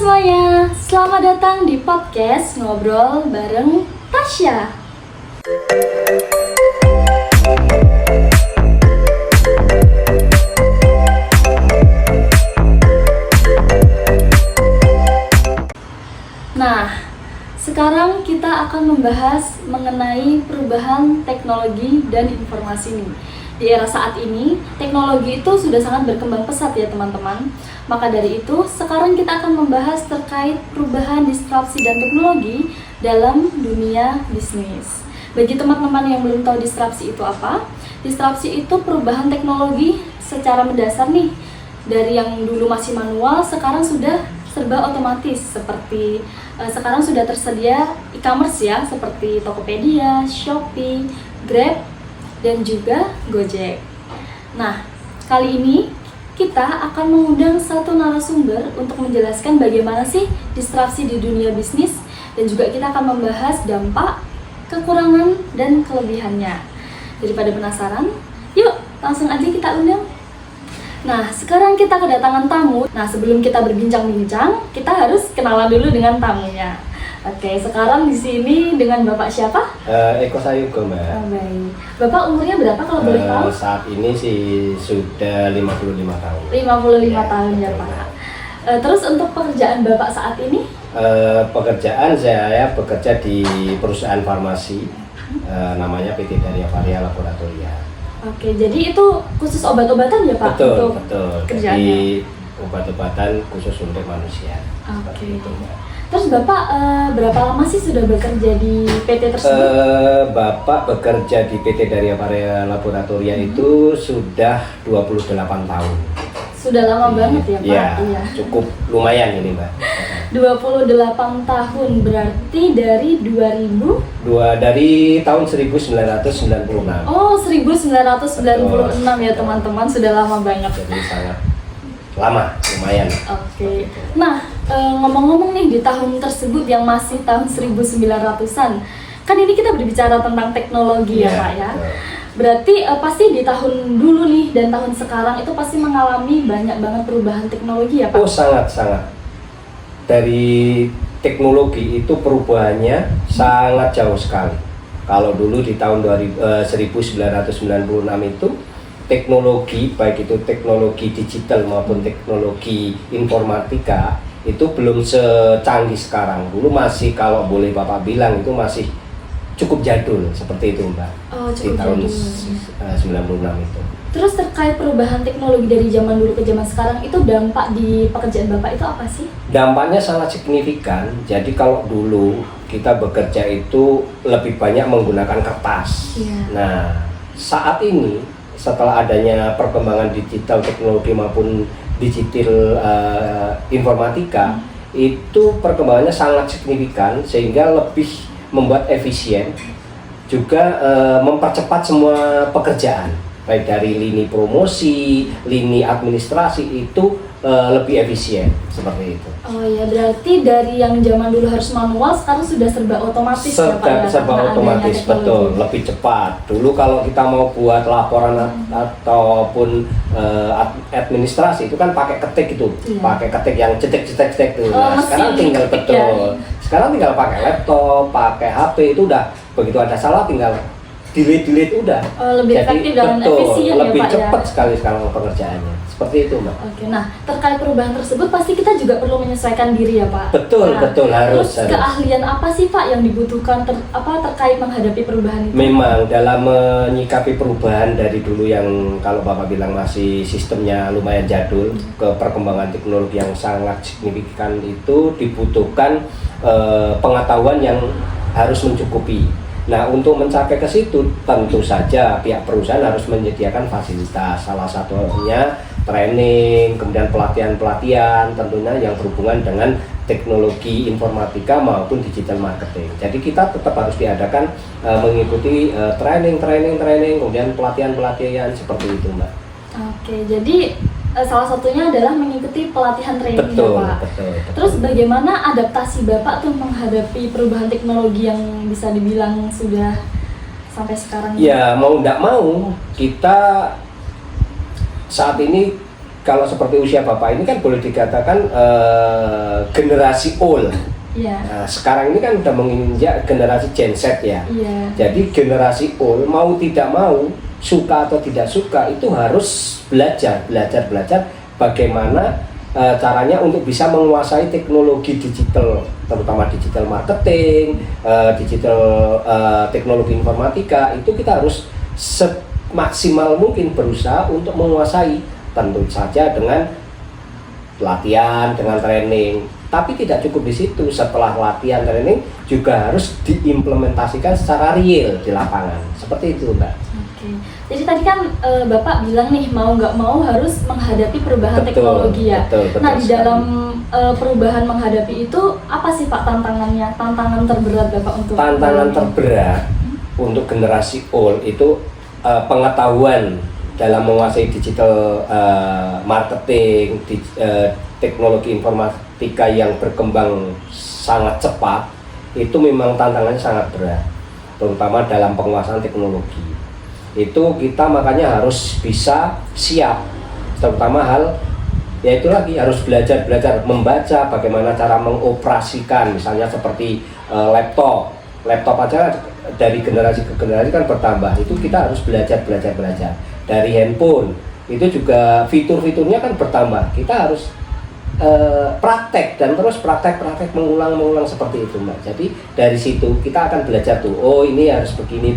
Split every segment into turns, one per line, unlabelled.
semuanya, selamat datang di podcast Ngobrol bareng Tasya. Nah, sekarang kita akan membahas mengenai perubahan teknologi dan informasi nih. Di era saat ini, teknologi itu sudah sangat berkembang pesat ya teman-teman. Maka dari itu, sekarang kita akan membahas terkait perubahan disrupsi dan teknologi dalam dunia bisnis. Bagi teman-teman yang belum tahu disrupsi itu apa, disrupsi itu perubahan teknologi secara mendasar nih. Dari yang dulu masih manual, sekarang sudah serba otomatis, seperti sekarang sudah tersedia e-commerce ya, seperti Tokopedia, Shopee, Grab, dan juga Gojek. Nah, kali ini kita akan mengundang satu narasumber untuk menjelaskan bagaimana sih disrupsi di dunia bisnis, dan juga kita akan membahas dampak, kekurangan, dan kelebihannya. Daripada penasaran, yuk langsung aja kita undang. Nah, sekarang kita kedatangan tamu. Nah, sebelum kita berbincang-bincang, kita harus kenalan dulu dengan tamunya. Oke, sekarang di sini dengan Bapak siapa?
Eko Sayugo, Mbak.
Oh, baik. Bapak umurnya berapa kalau boleh tahu?
Saat ini sih sudah 55 tahun.
55 tahun ya, Pak. Terus untuk pekerjaan Bapak saat ini?
Pekerjaan saya bekerja di perusahaan farmasi, namanya PT Daria Varia Laboratoria.
Oke, jadi itu khusus obat-obatan ya, Pak?
Betul,
untuk
betul.
Kerjaannya?
Jadi obat-obatan khusus untuk manusia.
Oke. Terus Bapak berapa lama sih sudah bekerja di PT tersebut?
Bapak bekerja di PT Daria Varia Laboratoria itu sudah 28 tahun.
Sudah lama banget ya, Pak?
Iya, cukup lumayan ini, Mbak.
28 tahun berarti dari 2000?
Dari tahun 1996.
Oh, 1996 ya teman-teman, sudah lama banget.
Jadi sangat lama, lumayan.
Oke. Nah, ngomong-ngomong nih di tahun tersebut yang masih tahun 1900-an, kan ini kita berbicara tentang teknologi ya, Pak ya. Berarti pasti di tahun dulu nih dan tahun sekarang itu pasti mengalami banyak banget perubahan teknologi ya, Pak?
Oh, sangat-sangat. Dari teknologi itu perubahannya sangat jauh sekali. Kalau dulu di tahun 1996 itu teknologi, baik itu teknologi digital maupun teknologi informatika, itu belum secanggih sekarang. Dulu masih, kalau boleh Bapak bilang, itu masih cukup jadul seperti itu, Mbak.
Oh,
di tahun 96 itu.
Terus terkait perubahan teknologi dari zaman dulu ke zaman sekarang, itu dampak di pekerjaan Bapak itu apa sih?
Dampaknya sangat signifikan. Jadi kalau dulu kita bekerja itu lebih banyak menggunakan kertas. Nah, saat ini setelah adanya perkembangan digital teknologi maupun digital informatika, itu perkembangannya sangat signifikan sehingga lebih membuat efisien, juga mempercepat semua pekerjaan, baik dari lini promosi, lini administrasi itu lebih efisien seperti itu.
Oh ya, berarti dari yang zaman dulu harus manual sekarang sudah serba otomatis ya, Pak ya?
Serba otomatis, betul, lebih cepat. Dulu kalau kita mau buat laporan ataupun administrasi itu kan pakai ketik itu, pakai ketik yang cetek itu. Nah, sekarang tinggal sekarang tinggal pakai laptop, pakai HP, itu udah begitu ada salah tinggal delete udah.
Lebih efektif dan efisien
lebih
ya, Pak,
cepat
ya?
sekali sekarang pekerjaannya. Seperti itu, Mbak.
Oke, nah terkait perubahan tersebut pasti kita juga perlu menyesuaikan diri ya, Pak.
Betul, harus.
Terus keahlian apa sih, Pak, yang dibutuhkan terkait menghadapi perubahan itu?
Memang dalam menyikapi perubahan dari dulu yang kalau Bapak bilang masih sistemnya lumayan jadul, ke perkembangan teknologi yang sangat signifikan, itu dibutuhkan pengetahuan yang harus mencukupi. Nah, untuk mencapai ke situ tentu saja pihak perusahaan harus menyediakan fasilitas, salah satunya training, kemudian pelatihan tentunya yang berhubungan dengan teknologi informatika maupun digital marketing. Jadi kita tetap harus diadakan mengikuti training, kemudian pelatihan seperti itu, Mbak.
Oke, jadi salah satunya adalah mengikuti pelatihan training ya, Pak.
Betul.
Terus bagaimana adaptasi Bapak tuh menghadapi perubahan teknologi yang bisa dibilang sudah sampai sekarang?
Ya, mau tidak mau kita saat ini kalau seperti usia Bapak ini kan boleh dikatakan generasi old.
Iya.
Nah, sekarang ini kan udah menginjak generasi Gen Z ya.
Iya.
Jadi generasi old mau tidak mau, suka atau tidak suka itu harus belajar bagaimana caranya untuk bisa menguasai teknologi digital, terutama digital marketing, teknologi informatika. Itu kita harus semaksimal mungkin berusaha untuk menguasai, tentu saja dengan latihan, dengan training. Tapi tidak cukup di situ, setelah latihan training juga harus diimplementasikan secara real di lapangan. Seperti itu, Mbak.
Oke. Jadi tadi kan Bapak bilang nih mau nggak mau harus menghadapi perubahan teknologi ya.
Betul
Nah, di
sekali.
dalam perubahan menghadapi itu apa sih Pak tantangannya? Tantangan terberat Bapak untuk
Tantangan terberat untuk generasi old itu pengetahuan dalam menguasai digital marketing, teknologi informatika yang berkembang sangat cepat, itu memang tantangannya sangat berat, terutama dalam penguasaan teknologi. Itu kita makanya harus bisa siap, terutama hal yaitu lagi harus belajar membaca bagaimana cara mengoperasikan, misalnya seperti laptop aja dari generasi ke generasi kan bertambah, itu kita harus belajar dari handphone itu juga fitur-fiturnya kan bertambah, kita harus praktek dan terus praktek mengulang seperti itu, Mbak. Jadi dari situ kita akan belajar tuh, oh ini harus begini,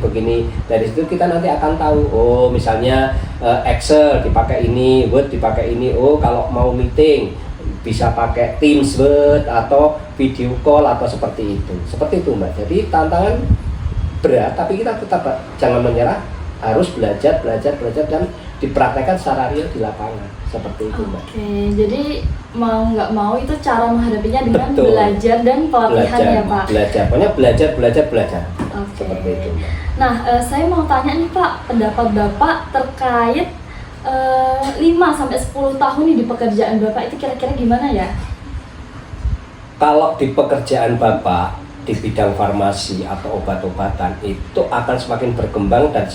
dari situ kita nanti akan tahu, oh misalnya Excel dipakai ini, Word dipakai ini, oh kalau mau meeting bisa pakai Teams, Word atau video call atau seperti itu, Mbak. Jadi tantangan berat, tapi kita tetap jangan menyerah, harus belajar dan dipraktekkan secara real di lapangan, seperti itu, Mbak.
Oke, jadi mau nggak mau itu cara menghadapinya dengan
Betul.
belajar dan pelatihan ya Pak.
Pokoknya belajar.
Oke.
Seperti itu, Mbak.
Nah, saya mau tanya nih Pak, pendapat Bapak terkait 5-10 tahun nih di pekerjaan Bapak itu kira-kira gimana ya?
Kalau di pekerjaan Bapak di bidang farmasi atau obat-obatan itu akan semakin berkembang dan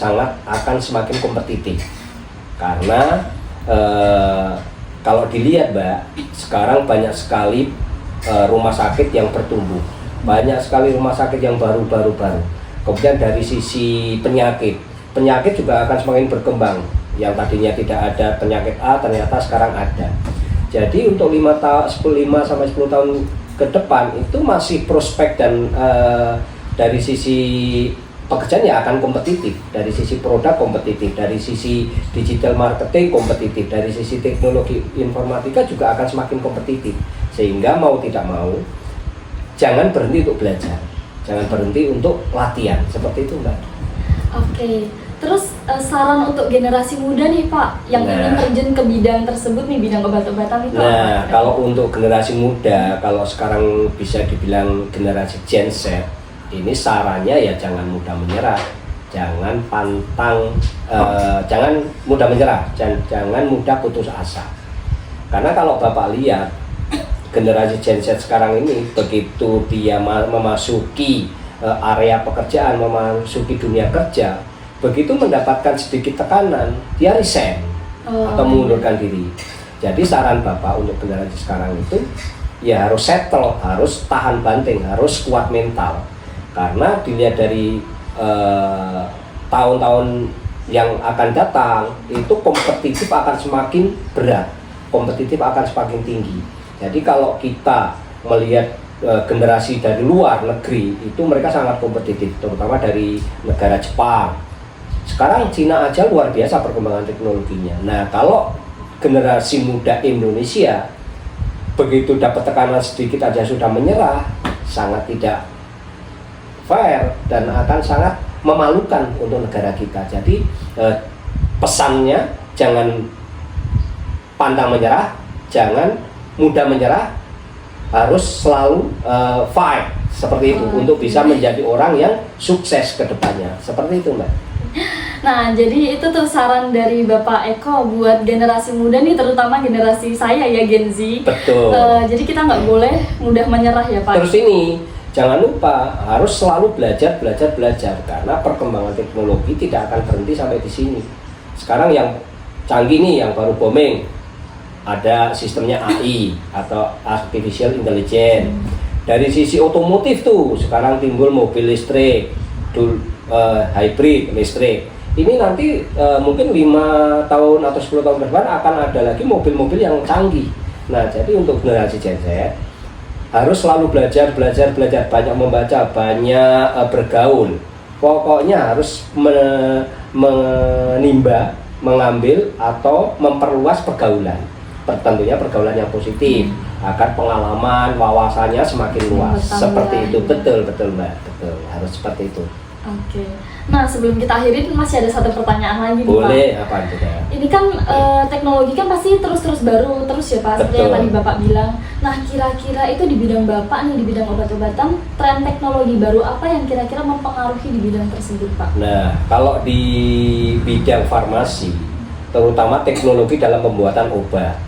akan semakin kompetitif. Karena kalau dilihat, Mbak, sekarang banyak sekali rumah sakit yang bertumbuh, banyak sekali rumah sakit yang baru. Kemudian dari sisi penyakit juga akan semakin berkembang. Yang tadinya tidak ada penyakit A ternyata sekarang ada. Jadi untuk 5-10 tahun ke depan itu masih prospek dan dari sisi pekerjaan ya akan kompetitif, dari sisi produk kompetitif, dari sisi digital marketing kompetitif, dari sisi teknologi informatika juga akan semakin kompetitif. Sehingga mau tidak mau jangan berhenti untuk belajar, jangan berhenti untuk latihan, seperti itu, Mbak.
Oke, terus saran untuk generasi muda nih Pak yang ingin terjun ke bidang tersebut nih, bidang obat-obatan itu
Nah, kalau untuk generasi muda, kalau sekarang bisa dibilang generasi Gen Z, ini sarannya ya jangan mudah menyerah, jangan jangan mudah menyerah, jangan mudah putus asa. Karena kalau Bapak lihat generasi Gen Z sekarang ini, begitu dia memasuki area pekerjaan, memasuki dunia kerja, begitu mendapatkan sedikit tekanan, dia resign atau mengundurkan diri. Jadi saran Bapak untuk generasi sekarang itu ya harus settle, harus tahan banting, harus kuat mental. Karena dilihat dari tahun-tahun yang akan datang, itu kompetitif akan semakin berat, kompetitif akan semakin tinggi. Jadi kalau kita melihat generasi dari luar negeri, itu mereka sangat kompetitif, terutama dari negara Jepang. Sekarang Cina aja luar biasa perkembangan teknologinya. Nah, kalau generasi muda Indonesia begitu dapat tekanan sedikit aja sudah menyerah, sangat tidak fair dan akan sangat memalukan untuk negara kita. Jadi pesannya jangan pantang menyerah, jangan mudah menyerah, harus selalu fight seperti itu untuk bisa menjadi orang yang sukses ke depannya. Seperti itu, Mbak.
Nah, jadi itu tuh saran dari Bapak Eko buat generasi muda nih, terutama generasi saya ya, Gen Z.
Betul.
Jadi kita nggak boleh mudah menyerah ya Pak.
Terus ini, jangan lupa harus selalu belajar karena perkembangan teknologi tidak akan berhenti sampai di sini. Sekarang yang canggih nih, yang baru booming, ada sistemnya AI atau Artificial Intelligence. Dari sisi otomotif tuh sekarang timbul mobil listrik, hybrid listrik. Ini nanti mungkin 5 tahun atau 10 tahun ke depan akan ada lagi mobil-mobil yang canggih. Nah, jadi untuk generasi Gen Z harus selalu belajar, banyak membaca, banyak bergaul. Pokoknya harus menimba, mengambil atau memperluas pergaulan. Tentunya pergaulan yang positif agar pengalaman, wawasannya semakin luas. Seperti itu, betul Mbak, betul, harus seperti itu.
Oke. Nah, sebelum kita akhirin masih ada satu pertanyaan lagi nih, Pak.
Boleh, apa itu ya?
Ini kan teknologi kan pasti terus baru terus ya, Pak. Seperti yang tadi Bapak bilang. Nah, kira-kira itu di bidang Bapak nih, di bidang obat-obatan, tren teknologi baru apa yang kira-kira mempengaruhi di bidang tersebut, Pak?
Nah, kalau di bidang farmasi, terutama teknologi dalam pembuatan obat.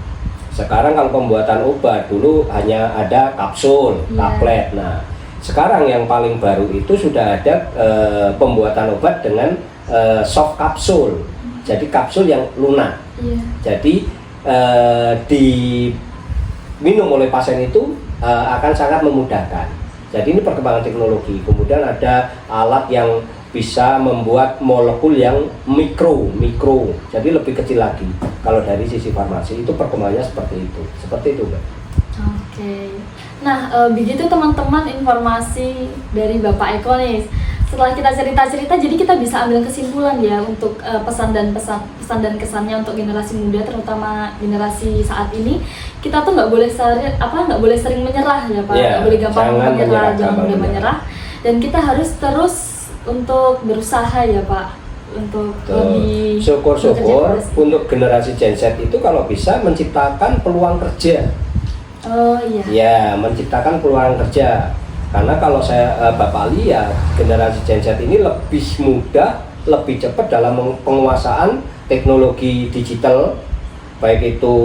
Sekarang kalau pembuatan obat dulu hanya ada kapsul, tablet. Nah, sekarang yang paling baru itu sudah ada pembuatan obat dengan soft kapsul. Jadi kapsul yang lunak. Jadi diminum oleh pasien itu akan sangat memudahkan. Jadi ini perkembangan teknologi. Kemudian ada alat yang bisa membuat molekul yang mikro, jadi lebih kecil lagi. Kalau dari sisi farmasi itu perkembangannya seperti itu, Mbak.
Oke. Nah, begitu teman-teman informasi dari Bapak Eko nih. Setelah kita cerita-cerita, jadi kita bisa ambil kesimpulan ya untuk pesan dan kesannya untuk generasi muda, terutama generasi saat ini. Kita tuh nggak boleh sering menyerah ya Pak, nggak boleh gampang menyerah, jangan mudah menyerah. Dan kita harus terus untuk berusaha ya Pak, untuk lebih
syukur-syukur untuk generasi Gen Z itu kalau bisa menciptakan peluang kerja.
Oh iya.
Ya, menciptakan peluang kerja. Karena kalau Bapak lihat generasi Gen Z ini lebih mudah, lebih cepat dalam penguasaan teknologi digital, baik itu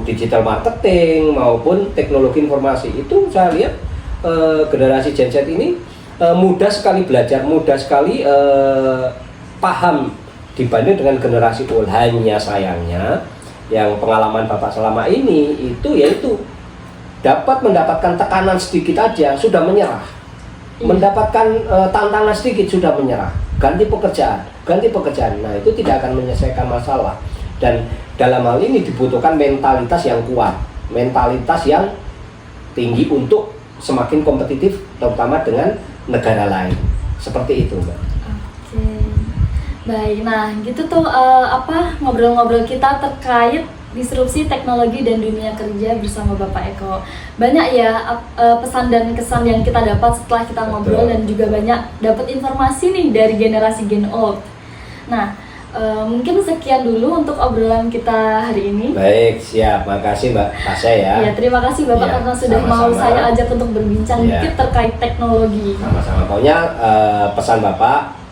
digital marketing maupun teknologi informasi. Itu saya lihat generasi Gen Z ini mudah sekali belajar, mudah sekali paham dibanding dengan generasi old. Hanya sayangnya yang pengalaman Bapak selama ini itu yaitu mendapatkan tekanan sedikit aja sudah menyerah, mendapatkan tantangan sedikit sudah menyerah, ganti pekerjaan. Nah, itu tidak akan menyelesaikan masalah. Dan dalam hal ini dibutuhkan mentalitas yang kuat, mentalitas yang tinggi untuk semakin kompetitif, terutama dengan negara lain. Seperti itu, Mbak.
Oke. Baik, nah gitu tuh ngobrol-ngobrol kita terkait disrupsi teknologi dan dunia kerja bersama Bapak Eko. Banyak ya pesan dan kesan yang kita dapat setelah kita ngobrol. Dan juga banyak dapat informasi nih dari generasi Gen Old. Nah, mungkin sekian dulu untuk obrolan kita hari ini.
Baik, siap. Makasih Mbak Tasya ya.
Ya, terima kasih Bapak karena sudah mau saya ajak untuk berbincang dikit terkait teknologi.
Sama-sama. Pokoknya pesan Bapak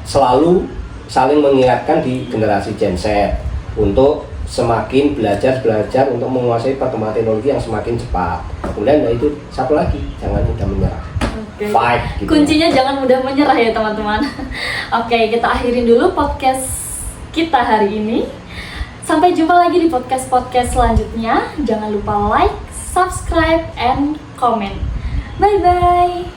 selalu saling mengingatkan di generasi Gen Z untuk semakin belajar untuk menguasai perkembangan teknologi yang semakin cepat. Kemudian itu satu lagi, jangan mudah menyerah.
Okay. Fight, gitu. Kuncinya jangan mudah menyerah ya teman-teman. Oke, kita akhirin dulu podcast kita hari ini. Sampai jumpa lagi di podcast selanjutnya. Jangan lupa like, subscribe, and comment. Bye bye.